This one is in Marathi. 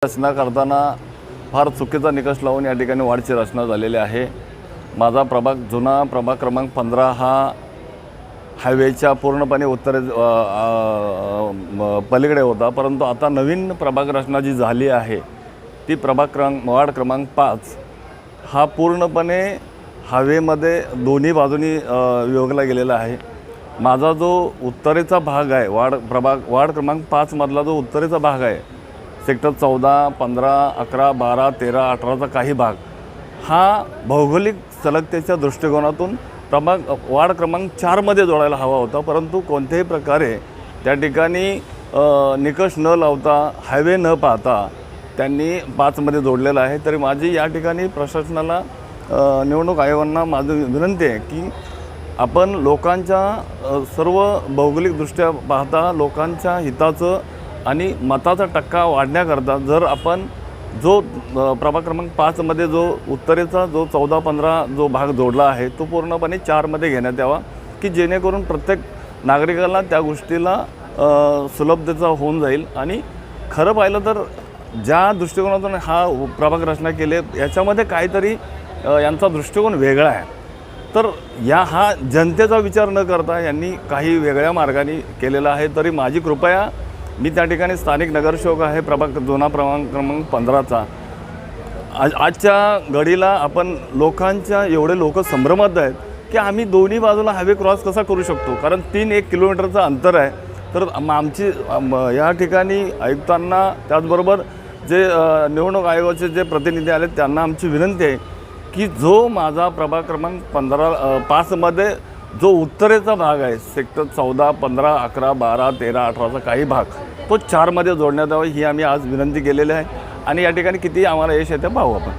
रचना करताना फार चुकीचा निकष लावून या ठिकाणी वाढची रचना झालेली आहे। माझा प्रभाग जुना प्रभाग क्रमांक 15 हा हायवेच्या पूर्णपणे उत्तरे पलीकडे होता, परंतु आता नवीन प्रभाग रचना जी झाली आहे ती वार्ड क्रमांक 5 हा पूर्णपणे हायवेमध्ये दोन्ही बाजूनी विभागला गेलेला आहे। माझा जो उत्तरेचा भाग आहे वार्ड क्रमांक 5 मधला जो उत्तरेचा भाग आहे, सेक्टर 14, 15, 11, 12, 13, 18चा काही भाग हा भौगोलिक सलगतेच्या दृष्टिकोनातून वार्ड क्रमांक 4 मध्ये जोडायला हवा होता, परंतु कोणत्याही प्रकारे त्या ठिकाणी निकष न लावता हायवे न पाहता त्यांनी 5 मध्ये जोडलेला आहे। तरी माझी या ठिकाणी प्रशासनाला निवडणूक आयोगांना माझी विनंती आहे की आपण लोकांच्या सर्व भौगोलिकदृष्ट्या पाहता लोकांच्या हिताचं आणि मताचा टक्का वाढण्याकरता जर आपण जो प्रभाग क्रमांक 5 मध्ये जो उत्तरेचा जो 14-15 जो भाग जोडला आहे तो पूर्णपणे 4 मध्ये घेण्यात यावा, की जेणेकरून प्रत्येक नागरिकाला त्या गोष्टीला सुलभतेचा होऊन जाईल। आणि खरं पाहिलं तर ज्या दृष्टिकोनातून हा प्रभाग रचना केले याच्यामध्ये काहीतरी यांचा दृष्टिकोन वेगळा आहे, तर हा जनतेचा विचार न करता यांनी काही वेगळ्या मार्गाने केलेला आहे। तरी माझी कृपया, मी त्या ठिकाणी स्थानिक नगरसेवक आहे जुना प्रभाग क्रमांक 15चा। आजच्या घडीला आपण लोकांच्या एवढे लोक संभ्रमात आहेत की आम्ही दोन्ही बाजूला हायवे क्रॉस कसा करू शकतो, कारण 3-1 किलोमीटरचं अंतर आहे। तर आमची या ठिकाणी आयुक्तांना त्याचबरोबर जे निवडणूक आयोगाचे जे प्रतिनिधी आले त्यांना आमची विनंती आहे की जो माझा प्रभाग क्रमांक 5 मध्ये जो उत्तरेचा भाग आहे सेक्टर 14, 15, 11, 12, 13, 18चा काही भाग तो 4 मध्ये जोडण्यात यावा ही आम्ही आज विनंती केलेली आहे। आणि या ठिकाणी किती आम्हाला यश येते पाहू आपण।